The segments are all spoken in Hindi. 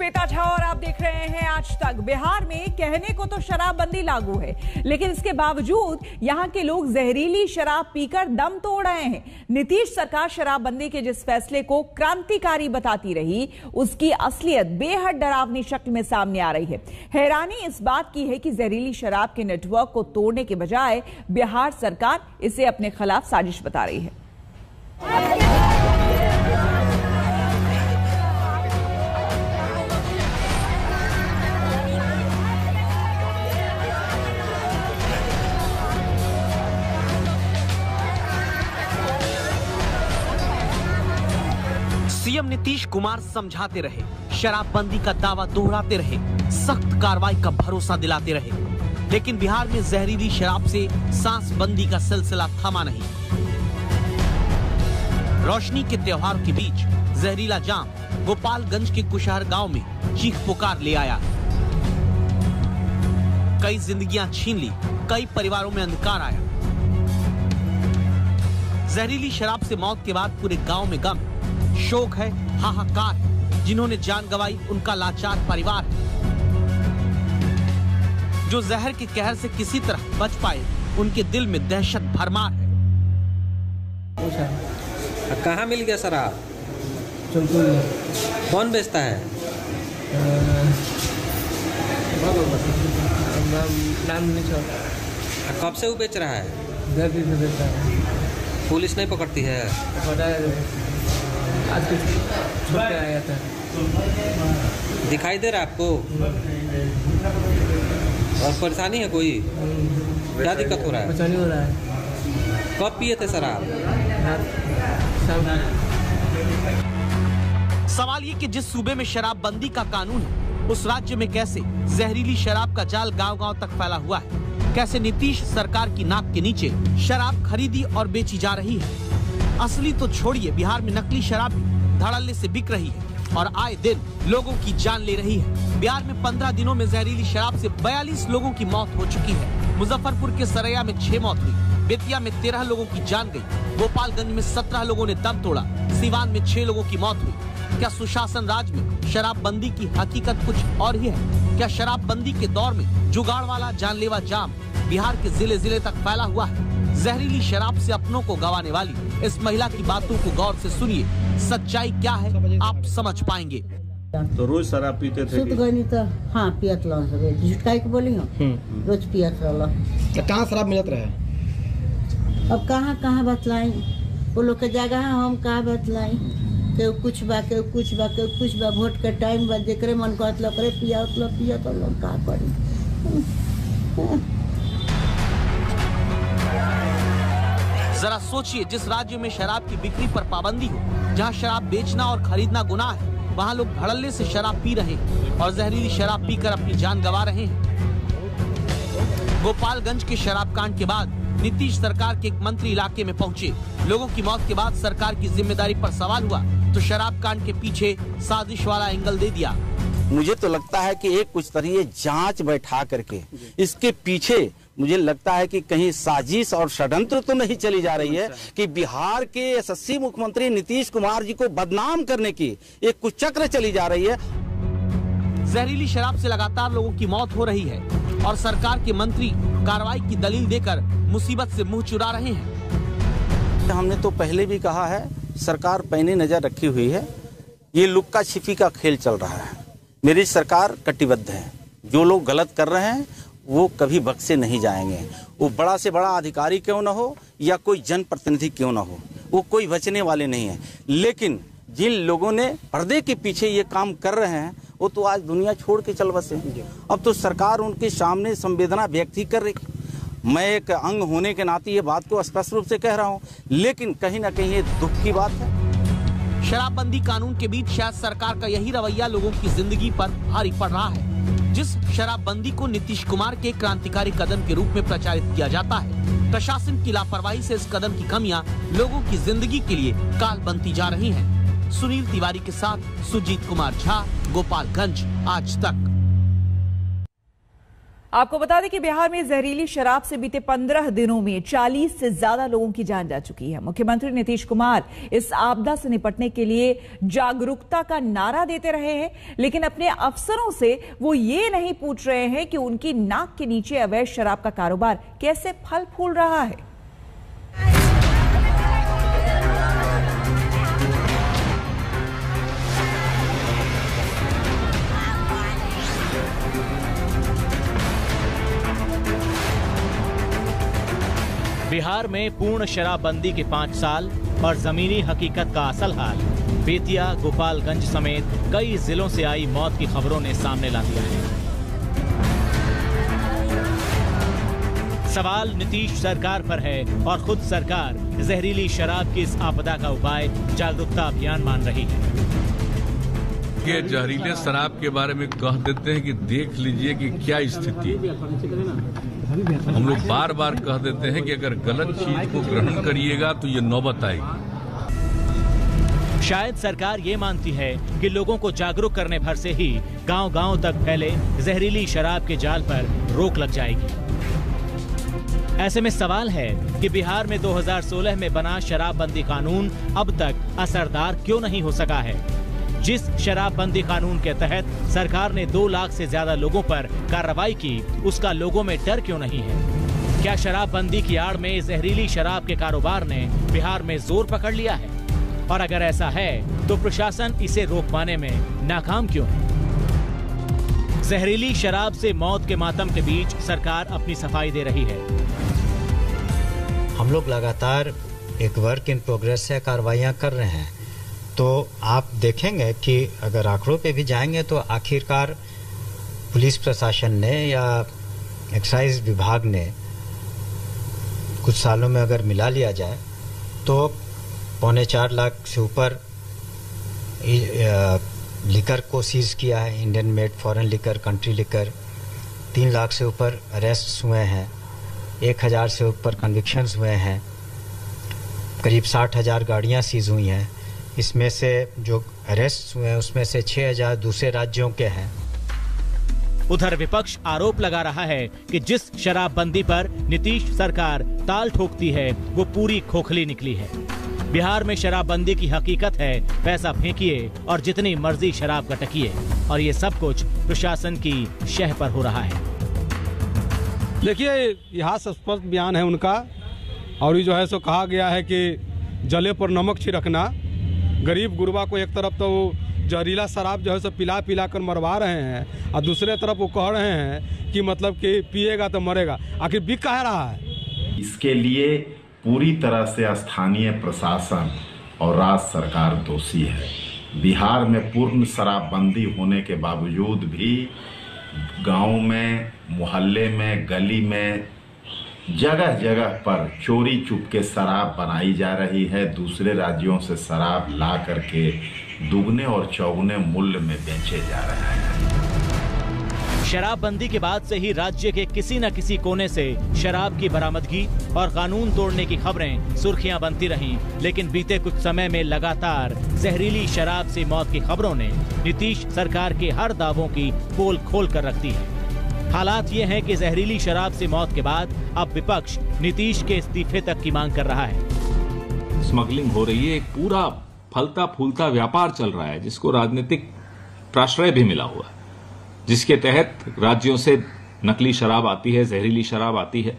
श्वेता झा और आप देख रहे हैं आज तक। बिहार में कहने को तो शराबबंदी लागू है, लेकिन इसके बावजूद यहां के लोग जहरीली शराब पीकर दम तोड़ रहे हैं। नीतीश सरकार शराबबंदी के जिस फैसले को क्रांतिकारी बताती रही, उसकी असलियत बेहद डरावनी शक्ल में सामने आ रही है। हैरानी इस बात की है कि जहरीली शराब के नेटवर्क को तोड़ने के बजाय बिहार सरकार इसे अपने खिलाफ साजिश बता रही है। सीएम नीतीश कुमार समझाते रहे, शराबबंदी का दावा दोहराते रहे, सख्त कार्रवाई का भरोसा दिलाते रहे, लेकिन बिहार में जहरीली शराब से सांसबंदी का सिलसिला थमा नहीं। रोशनी के त्योहार के बीच जहरीला जाम गोपालगंज के कुशहर गांव में चीख पुकार ले आया। कई जिंदगियां छीन ली, कई परिवारों में अंधकार आया। जहरीली शराब से मौत के बाद पूरे गांव में गम, शोक है, हाहाकार है। जिन्होंने जान गंवाई उनका लाचार परिवार है। जो जहर के कहर से किसी तरह बच पाए, उनके दिल में दहशत भरमार है। कहाँ मिल गया शराब? कौन बेचता है? कब से वो बेच रहा है? पुलिस नहीं पकड़ती है? आया था। दिखाई दे रहा है आपको? और परेशानी है कोई? क्या दिक्कत हो रहा है? परेशानी हो रहा है। कब पिए थे शराब? सवाल ये कि जिस सूबे में शराबबंदी का कानून है, उस राज्य में कैसे जहरीली शराब का जाल गांव-गांव तक फैला हुआ है? कैसे नीतीश सरकार की नाक के नीचे शराब खरीदी और बेची जा रही है? असली तो छोड़िए, बिहार में नकली शराब भी धड़ल्ले से बिक रही है और आए दिन लोगों की जान ले रही है। बिहार में 15 दिनों में जहरीली शराब से 42 लोगों की मौत हो चुकी है। मुजफ्फरपुर के सरैया में 6 मौत हुई, बेतिया में 13 लोगों की जान गई, गोपालगंज में 17 लोगों ने दम तोड़ा, सीवान में 6 लोगों की मौत हुई। क्या सुशासन राज में शराबबंदी की हकीकत कुछ और ही है? क्या शराबबंदी के दौर में जुगाड़ वाला जानलेवा जाम बिहार के जिले जिले तक फैला हुआ है? जहरीली शराब से अपनों को गंवाने वाली इस महिला की बातों को गौर से सुनिए। सच्चाई क्या है आप समझ पाएंगे। तो रोज शराब पीते थे? तो हाँ पियत लो, झुटकाई के बोली हूँ, रोज पियत रहो। कहाँ शराब मिलत रहे? अब कहाँ बतलाई, वो लोग के जगह हम कहाँ बतलाई। केहू कुछ बा, केहू कुछ बा, केहू कुछ बा। वोट के टाइम बा, जेकरे मन कहत लो करे पिया तो लोग का करी। जरा सोचिए, जिस राज्य में शराब की बिक्री पर पाबंदी हो, जहां शराब बेचना और खरीदना गुनाह है, वहां लोग धड़ल्ले से शराब पी रहे हैं और जहरीली शराब पीकर अपनी जान गंवा रहे हैं। गोपालगंज के शराब कांड के बाद नीतीश सरकार के एक मंत्री इलाके में पहुंचे। लोगों की मौत के बाद सरकार की जिम्मेदारी पर सवाल हुआ तो शराब कांड के पीछे साजिश वाला एंगल दे दिया। मुझे तो लगता है कि एक कुछ तरह जांच बैठा करके इसके पीछे मुझे लगता है कि कहीं साजिश और षड्यंत्र तो नहीं चली जा रही है कि बिहार के यशस्वी मुख्यमंत्री नीतीश कुमार जी को बदनाम करने की एक कुचक्र चली जा रही है। जहरीली शराब से लगातार लोगों की मौत हो रही है और सरकार के मंत्री कार्रवाई की दलील देकर मुसीबत से मुंह चुरा रहे हैं। हमने तो पहले भी कहा है, सरकार पैनी नजर रखी हुई है। ये लुक्का छिपी का खेल चल रहा है। मेरी सरकार कटिबद्ध है। जो लोग गलत कर रहे हैं वो कभी बख्शे नहीं जाएंगे। वो बड़ा से बड़ा अधिकारी क्यों ना हो या कोई जनप्रतिनिधि क्यों ना हो, वो कोई बचने वाले नहीं है। लेकिन जिन लोगों ने पर्दे के पीछे ये काम कर रहे हैं, वो तो आज दुनिया छोड़ के चल बसे। अब तो सरकार उनके सामने संवेदना व्यक्त ही कर रही। मैं एक अंग होने के नाते ये बात को स्पष्ट रूप से कह रहा हूँ, लेकिन कहीं ना कहीं ये दुख की बात है। शराबबंदी कानून के बीच शायद सरकार का यही रवैया लोगों की जिंदगी पर भारी पड़ रहा है। जिस शराबबंदी को नीतीश कुमार के क्रांतिकारी कदम के रूप में प्रचारित किया जाता है, प्रशासन की लापरवाही से इस कदम की कमियां लोगों की जिंदगी के लिए काल बनती जा रही हैं। सुनील तिवारी के साथ सुजीत कुमार झा, गोपालगंज, आज तक। आपको बता दें कि बिहार में जहरीली शराब से बीते 15 दिनों में 40 से ज्यादा लोगों की जान जा चुकी है। मुख्यमंत्री नीतीश कुमार इस आपदा से निपटने के लिए जागरूकता का नारा देते रहे हैं, लेकिन अपने अफसरों से वो ये नहीं पूछ रहे हैं कि उनकी नाक के नीचे अवैध शराब का कारोबार कैसे फल फूल रहा है। बिहार में पूर्ण शराबबंदी के 5 साल और जमीनी हकीकत का असल हाल बेतिया, गोपालगंज समेत कई जिलों से आई मौत की खबरों ने सामने ला दिया है। सवाल नीतीश सरकार पर है और खुद सरकार जहरीली शराब की इस आपदा का उपाय जागरूकता अभियान मान रही है। ये जहरीले शराब के बारे में कह देते हैं कि देख लीजिए कि क्या स्थिति है। हम लोग बार बार कह देते हैं कि अगर गलत चीज को ग्रहण करिएगा तो ये नौबत आएगी। शायद सरकार ये मानती है कि लोगों को जागरूक करने भर से ही गांव-गांव तक फैले जहरीली शराब के जाल पर रोक लग जाएगी। ऐसे में सवाल है कि बिहार में 2016 में बना शराबबंदी कानून अब तक असरदार क्यों नहीं हो सका है। जिस शराबबंदी कानून के तहत सरकार ने 2 लाख से ज्यादा लोगों पर कार्रवाई की, उसका लोगों में डर क्यों नहीं है? क्या शराबबंदी की आड़ में जहरीली शराब के कारोबार ने बिहार में जोर पकड़ लिया है? और अगर ऐसा है तो प्रशासन इसे रोक पाने में नाकाम क्यों है? जहरीली शराब से मौत के मातम के बीच सरकार अपनी सफाई दे रही है। हम लोग लगातार एक वर्क इन प्रोग्रेस से कार्रवाइयां कर रहे हैं, तो आप देखेंगे कि अगर आंकड़ों पे भी जाएंगे तो आखिरकार पुलिस प्रशासन ने या एक्साइज विभाग ने कुछ सालों में अगर मिला लिया जाए तो 4.25 लाख से ऊपर लिकर को सीज किया है, Indian made foreign liquor, country liquor. 3 lakh से ऊपर अरेस्ट हुए हैं, 1000 से ऊपर कन्विक्शंस हुए हैं, करीब 60,000 गाड़ियां सीज हुई हैं। इसमें से जो अरेस्ट हुए हैं उसमें से 6,000 दूसरे राज्यों के हैं। उधर विपक्ष आरोप लगा रहा है कि जिस शराबबंदी पर नीतीश सरकार ताल ठोकती है वो पूरी खोखली निकली है। बिहार में शराबबंदी की हकीकत है पैसा फेंकिए और जितनी मर्जी शराब गटकिए, और ये सब कुछ प्रशासन की शह पर हो रहा है। देखिए, यहाँ स्पष्ट बयान है उनका, और ये जो है सो कहा गया है कि जले पर नमक छिड़कना। गरीब गुरबा को एक तरफ तो वो जहरीला शराब जो है सो पिला पिला कर मरवा रहे हैं, और दूसरे तरफ वो कह रहे हैं कि मतलब कि पिएगा तो मरेगा। आखिर बिक कह रहा है? इसके लिए पूरी तरह से स्थानीय प्रशासन और राज्य सरकार दोषी है। बिहार में पूर्ण शराबबंदी होने के बावजूद भी गांव में, मोहल्ले में, गली में जगह जगह पर चोरी चुपके शराब बनाई जा रही है। दूसरे राज्यों से शराब ला करके दुगने और चौगुने मूल्य में बेचे जा रहे हैं। शराबबंदी के बाद से ही राज्य के किसी न किसी कोने से शराब की बरामदगी और कानून तोड़ने की खबरें सुर्खियां बनती रहीं, लेकिन बीते कुछ समय में लगातार जहरीली शराब से मौत की खबरों ने नीतीश सरकार के हर दावों की पोल खोल कर रख दी है। हालात ये हैं कि जहरीली शराब से मौत के बाद अब विपक्ष नीतीश के इस्तीफे तक की मांग कर रहा है। स्मगलिंग हो रही है, एक पूरा फलता फूलता व्यापार चल रहा है जिसको राजनीतिक प्राश्रय भी मिला हुआ है, जिसके तहत राज्यों से नकली शराब आती है, जहरीली शराब आती है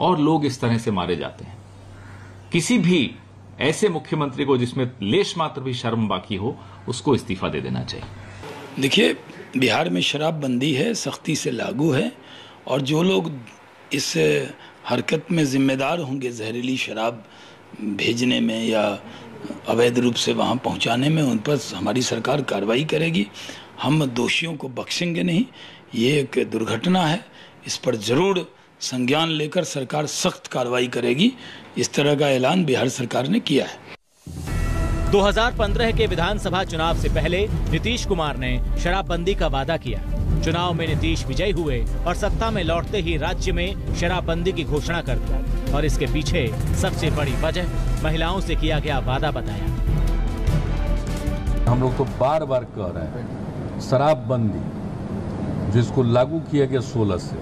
और लोग इस तरह से मारे जाते हैं। किसी भी ऐसे मुख्यमंत्री को जिसमें लेश मात्र भी शर्म बाकी हो, उसको इस्तीफा दे देना चाहिए। देखिए, बिहार में शराबबंदी है, सख्ती से लागू है, और जो लोग इस हरकत में जिम्मेदार होंगे जहरीली शराब भेजने में या अवैध रूप से वहां पहुंचाने में, उन पर हमारी सरकार कार्रवाई करेगी। हम दोषियों को बख्शेंगे नहीं। ये एक दुर्घटना है, इस पर जरूर संज्ञान लेकर सरकार सख्त कार्रवाई करेगी। इस तरह का ऐलान बिहार सरकार ने किया है। 2015 के विधानसभा चुनाव से पहले नीतीश कुमार ने शराबबंदी का वादा किया। चुनाव में नीतीश विजयी हुए और सत्ता में लौटते ही राज्य में शराबबंदी की घोषणा कर दी, और इसके पीछे सबसे बड़ी वजह महिलाओं से किया गया वादा बताया। हम लोग तो बार बार कह रहे हैं, शराबबंदी जिसको लागू किया गया 16 से,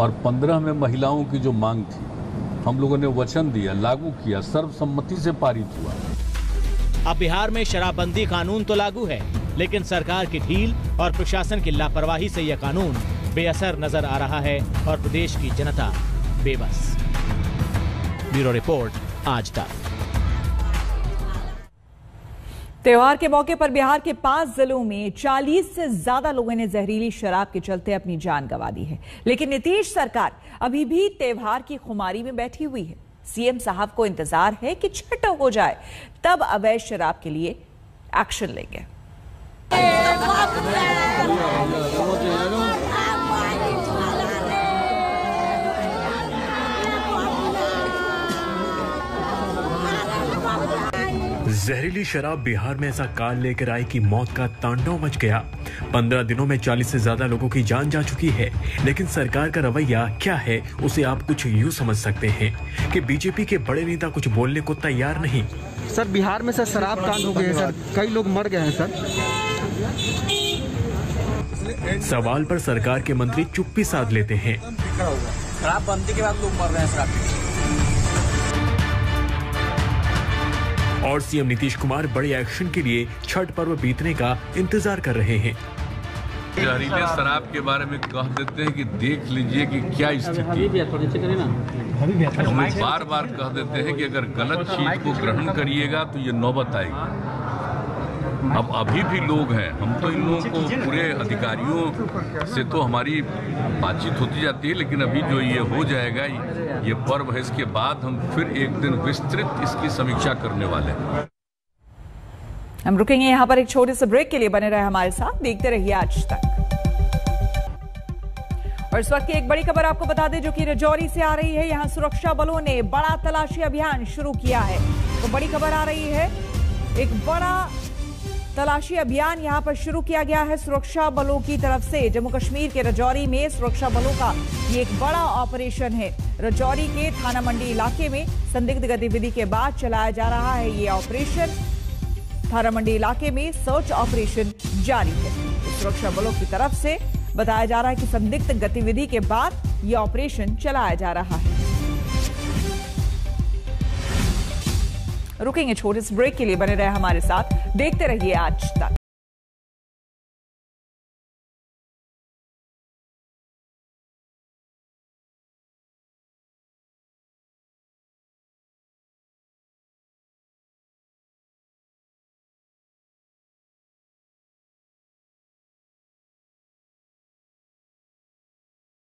और 15 में महिलाओं की जो मांग थी, हम लोगों ने वचन दिया, लागू किया, सर्वसम्मति से पारित हुआ। अब बिहार में शराबबंदी कानून तो लागू है, लेकिन सरकार की ढील और प्रशासन की लापरवाही से यह कानून बेअसर नजर आ रहा है और प्रदेश की जनता बेबस। ब्यूरो रिपोर्ट, आज तक। त्योहार के मौके पर बिहार के 5 जिलों में 40 से ज्यादा लोगों ने जहरीली शराब के चलते अपनी जान गंवा दी है। लेकिन नीतीश सरकार अभी भी त्योहार की खुमारी में बैठी हुई है। सीएम साहब को इंतजार है कि छठ हो जाए, तब अवैध शराब के लिए एक्शन लेंगे। जहरीली शराब बिहार में ऐसा काल लेकर आई कि मौत का तांडव मच गया। 15 दिनों में 40 से ज्यादा लोगों की जान जा चुकी है। लेकिन सरकार का रवैया क्या है, उसे आप कुछ यूं समझ सकते हैं कि बीजेपी के बड़े नेता कुछ बोलने को तैयार नहीं। सर, बिहार में सर शराब कांड हो गए हैं सर, कई लोग मर गए हैं सर। सवाल पर सरकार के मंत्री चुप्पी साध लेते हैं। शराबबंदी के बाद लोग मर रहे हैं शराब। और सीएम नीतीश कुमार बड़े एक्शन के लिए छठ पर्व बीतने का इंतजार कर रहे हैं। जहरीले शराब के बारे में कह देते हैं कि देख लीजिए कि क्या स्थिति है। हम बार बार कह देते हैं कि अगर गलत चीज को ग्रहण करिएगा तो ये नौबत आएगी। अब अभी भी लोग हैं, हम तो इन लोगों को पूरे अधिकारियों से तो हमारी बातचीत होती जाती है, लेकिन अभी जो ये हो जाएगा, ये पर्व है, इसके बाद हम फिर एक दिन विस्तृत इसकी समीक्षा करने वाले हैं। हम रुकेंगे यहाँ पर एक छोटे से ब्रेक के लिए। बने रहे हमारे साथ, देखते रहिए आज तक। और इस वक्त की एक बड़ी खबर आपको बता दें, जो कि राजौरी से आ रही है। यहाँ सुरक्षा बलों ने बड़ा तलाशी अभियान शुरू किया है। तो बड़ी खबर आ रही है, एक बड़ा तलाशी अभियान यहां पर शुरू किया गया है सुरक्षा बलों की तरफ से। जम्मू कश्मीर के राजौरी में सुरक्षा बलों का ये एक बड़ा ऑपरेशन है। राजौरी के थाना मंडी इलाके में संदिग्ध गतिविधि के बाद चलाया जा रहा है ये ऑपरेशन। थाना मंडी इलाके में सर्च ऑपरेशन जारी है। सुरक्षा बलों की तरफ से बताया जा रहा है कि संदिग्ध गतिविधि के बाद ये ऑपरेशन चलाया जा रहा है। रुकेंगे छोटे से ब्रेक के लिए। बने रहे हमारे साथ, देखते रहिए आज तक।